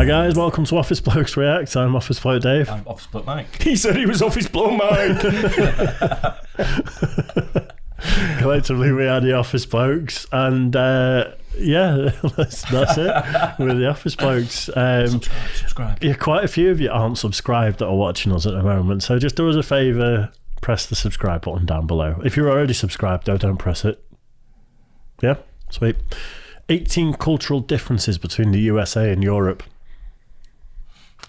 Hi guys, welcome to Office Blokes React. I'm Office Bloke Dave. I'm Office Bloke Mike. He said he was Office Bloke Mike. Collectively, we are the Office Blokes, and yeah, that's it. We're the Office Blokes. Subscribe. Yeah, quite a few of you aren't subscribed that are watching us at the moment, so just do us a favour, press the subscribe button down below. If you're already subscribed, though, don't press it. Yeah, sweet. 18 cultural differences between the USA and Europe.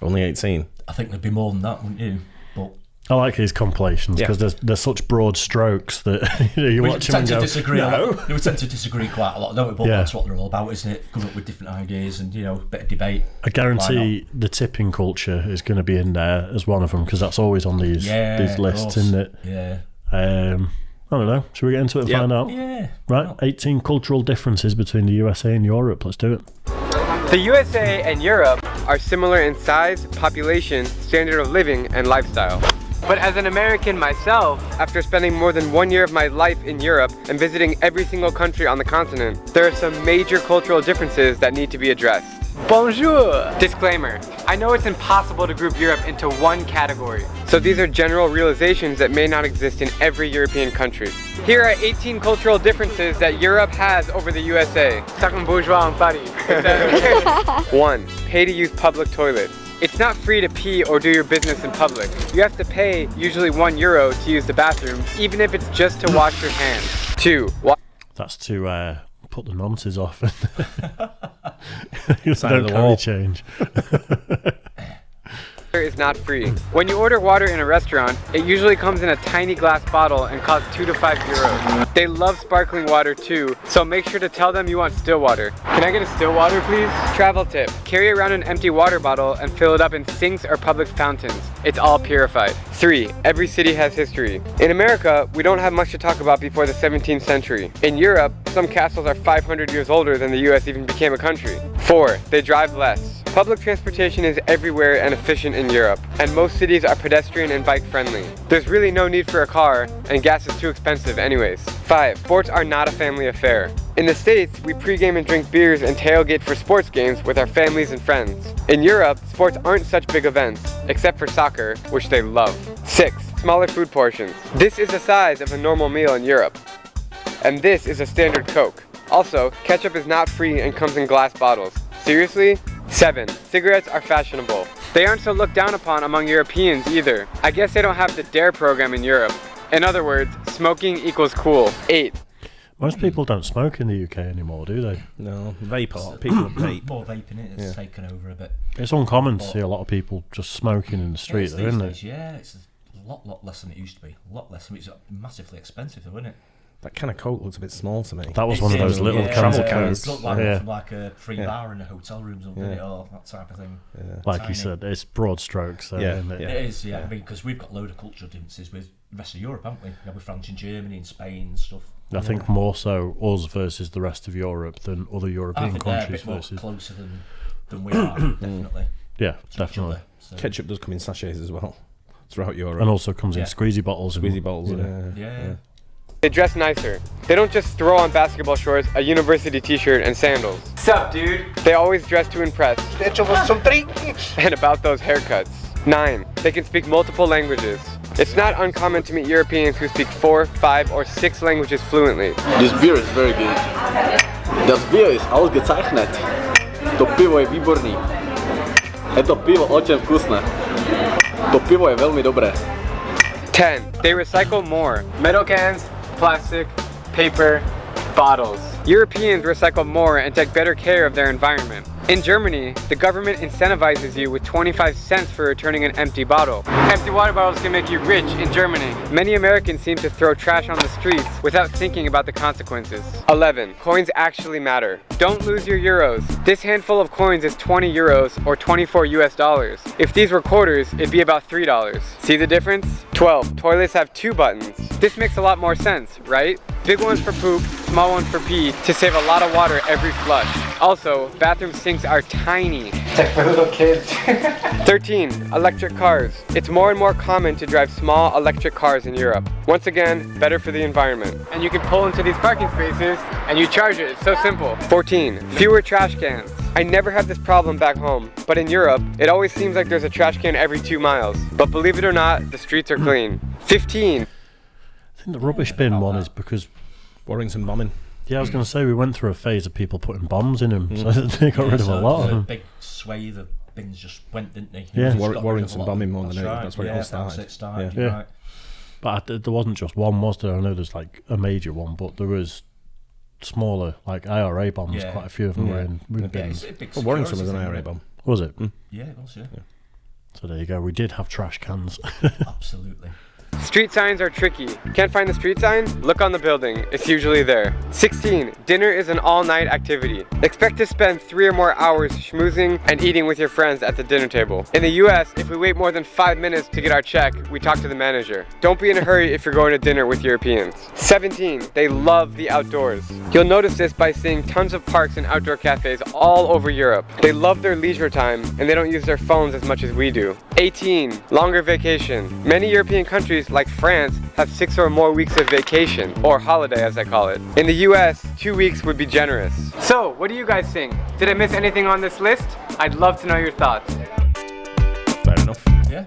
Only 18. I think there'd be more than that, wouldn't you? But I like these compilations because they're such broad strokes that you watch them and go, no. We tend to disagree quite a lot, don't we? But that's what they're all about, isn't it? Coming up with different ideas and, a bit of debate. I guarantee the tipping culture is going to be in there as one of them because that's always on these lists, isn't it? Yeah. I don't know. Should we get into it and find out? Yeah. Right. 18 cultural differences between the USA and Europe. Let's do it. The USA and Europe are similar in size, population, standard of living, and lifestyle. But as an American myself, after spending more than 1 year of my life in Europe and visiting every single country on the continent, there are some major cultural differences that need to be addressed. Bonjour! Disclaimer, I know it's impossible to group Europe into one category, so these are general realizations that may not exist in every European country. Here are 18 cultural differences that Europe has over the USA. Second bourgeois en Paris. 1. Pay to use public toilets. It's not free to pee or do your business in public. You have to pay usually €1 to use the bathroom, even if it's just to wash your hands. 2. That's to put the nonces off. Don't carry change. Is not free. When you order water in a restaurant, it usually comes in a tiny glass bottle and costs €2 to €5. They love sparkling water too, so make sure to tell them you want still water. Can I get a still water, please? Travel tip. Carry around an empty water bottle and fill it up in sinks or public fountains. It's all purified. 3. Every city has history. In America, we don't have much to talk about before the 17th century. In Europe, some castles are 500 years older than the US even became a country. 4. They drive less. Public transportation is everywhere and efficient in Europe, and most cities are pedestrian and bike friendly. There's really no need for a car, and gas is too expensive anyways. 5. Sports are not a family affair. In the States, we pregame and drink beers and tailgate for sports games with our families and friends. In Europe, sports aren't such big events, except for soccer, which they love. 6. Smaller food portions. This is the size of a normal meal in Europe, and this is a standard Coke. Also, ketchup is not free and comes in glass bottles. Seriously? 7. Cigarettes are fashionable. They aren't so looked down upon among Europeans either. I guess they don't have the DARE program in Europe. In other words, smoking equals cool. 8. Most people don't smoke in the UK anymore, do they? No, vape a lot. People vape. More vaping it's taken over a bit. It's uncommon to see a lot of people just smoking in the street, though, isn't it? Yeah, it's a lot less than it used to be. A lot less. I mean, it's massively expensive, though, isn't it? That kind of Coke looks a bit small to me. That was one of those little cans of Coke. It looked like from like a free bar in a hotel room, something, or that type of thing. Yeah. Like you said, it's broad strokes, though, isn't it? It is, I mean, because we've got a load of cultural differences with the rest of Europe, haven't we? With France and Germany and Spain and stuff. I think more so us versus the rest of Europe than other European countries versus. Closer than we are, definitely. Yeah, definitely. So. Ketchup does come in sachets as well throughout Europe, and also comes in squeezy bottles. Yeah. They dress nicer. They don't just throw on basketball shorts, a university t-shirt, and sandals. Sup, dude? They always dress to impress. And about those haircuts. 9. They can speak multiple languages. It's not uncommon to meet Europeans who speak 4, 5, or 6 languages fluently. This beer is very good. Das Bier ist ausgezeichnet. To pivo je výborný. Je to pivo очень вкусное. To pivo je veľmi dobré. 10. They recycle more. Metal cans, plastic, paper, bottles. Europeans recycle more and take better care of their environment. In Germany, the government incentivizes you with 25 cents for returning an empty bottle. Empty water bottles can make you rich in Germany. Many Americans seem to throw trash on the streets without thinking about the consequences. 11. Coins actually matter. Don't lose your euros. This handful of coins is 20 euros or 24 US dollars. If these were quarters, it'd be about $3. See the difference? 12. Toilets have 2 buttons. This makes a lot more sense, right? Big ones for poop, small ones for pee, to save a lot of water every flush. Also, bathroom sinks are tiny. It's like for little kids. 13. Electric cars. It's more and more common to drive small electric cars in Europe. Once again, better for the environment. And you can pull into these parking spaces and you charge it. It's so simple. 14. Fewer trash cans. I never have this problem back home, but in Europe, it always seems like there's a trash can every 2 miles. But believe it or not, the streets are clean. 15. I think the rubbish bin one is because... Warrington bombing. Yeah, I was going to say we went through a phase of people putting bombs in them, so they got rid of a lot of them. Big swathe of bins just went, didn't they? Yeah. Warrington bombing more than anything. That's where it all started. Yeah. Right. But there wasn't just one, was there? I know there's like a major one, but there was smaller, like IRA bombs. Yeah. Quite a few of them were in bins. It's a big Warrington was an security IRA thing, bomb. Was it? Yeah, it was, yeah. So there you go. We did have trash cans. Absolutely. Street signs are tricky. Can't find the street sign? Look on the building. It's usually there. 16. Dinner is an all-night activity. Expect to spend 3 or more hours schmoozing and eating with your friends at the dinner table. In the US, if we wait more than 5 minutes to get our check, we talk to the manager. Don't be in a hurry if you're going to dinner with Europeans. 17. They love the outdoors. You'll notice this by seeing tons of parks and outdoor cafes all over Europe. They love their leisure time and they don't use their phones as much as we do. 18. Longer vacation. Many European countries like France have 6 or more weeks of vacation, or holiday as I call it. In the US, 2 weeks would be generous. So, what do you guys think? Did I miss anything on this list? I'd love to know your thoughts. Fair enough. Yeah.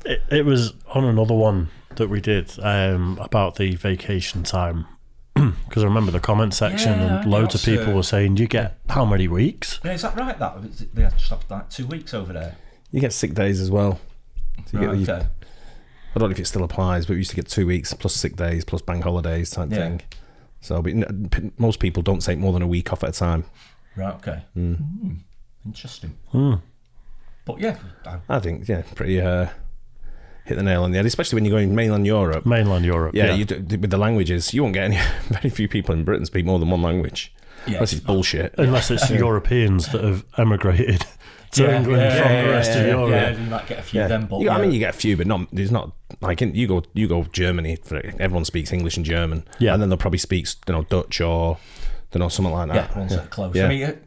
It was on another one that we did about the vacation time. Because I remember the comment section and loads of people were saying, do you get how many weeks? Yeah, is that right? They just have like 2 weeks over there. You get sick days as well. So you Right, get okay. I don't know if it still applies, but we used to get 2 weeks plus sick days plus bank holidays type thing. So but most people don't take more than a week off at a time. Right, okay. Interesting. But yeah, I think, pretty hit the nail on the head, especially when you're going mainland Europe. Mainland Europe, Yeah, you do, with the languages, you won't get any. Very few people in Britain speak more than one language. Yeah, Unless it's bullshit. Unless it's Europeans that have emigrated to England from the rest of Europe. Yeah, you might get a few of them, but I mean, you get a few, but not. There's not like you go Germany. Everyone speaks English and German. Yeah, and then they'll probably speak Dutch or something like that. Yeah, ones that are close. Yeah. I mean,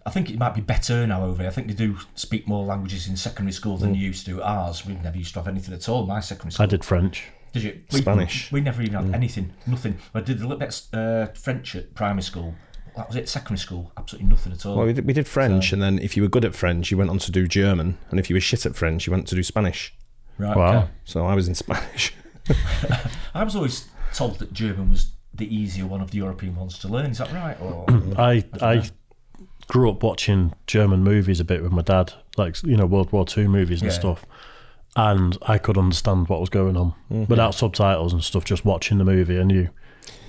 I think it might be better now over here. I think they do speak more languages in secondary school than you used to. Ours, we never used to have anything at all in my secondary school. I did French. Did you? Spanish. We never even had anything. Nothing. I did a little bit French at primary school. That was it. Secondary school, absolutely nothing at all. Well, we did French, and then if you were good at French, you went on to do German, and if you were shit at French, you went to do Spanish. Right. Wow. Okay. So I was in Spanish. I was always told that German was the easier one of the European ones to learn. Is that right? Or I grew up watching German movies a bit with my dad, like World War II movies and stuff, and I could understand what was going on without subtitles and stuff. Just watching the movie, and you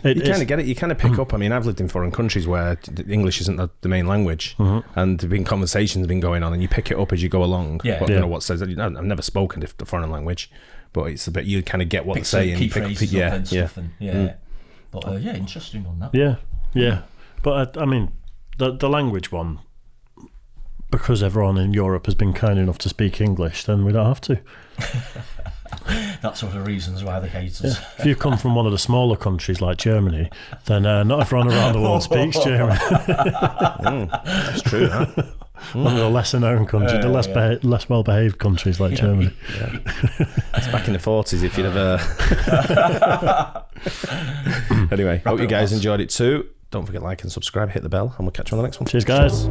kind of get it. You kind of pick up. I mean, I've lived in foreign countries where English isn't the main language, and there've been conversations been going on, and you pick it up as you go along. Yeah. But, what says. I've never spoken the foreign language, but it's a bit. You kind of get what they're saying. Key phrases up and yeah. stuff. And, But interesting on that. Yeah. But I mean, the language one, because everyone in Europe has been kind enough to speak English, then we don't have to. That's one of the reasons why they hate us. If you come from one of the smaller countries like Germany, then not everyone around the world speaks German. That's true. Huh? One of the lesser known countries, the less well behaved countries like Germany. Yeah. It's back in the 40s if you'd ever. Anyway, hope you guys enjoyed it too. Don't forget to like and subscribe, hit the bell, and we'll catch you on the next one. Cheers, guys.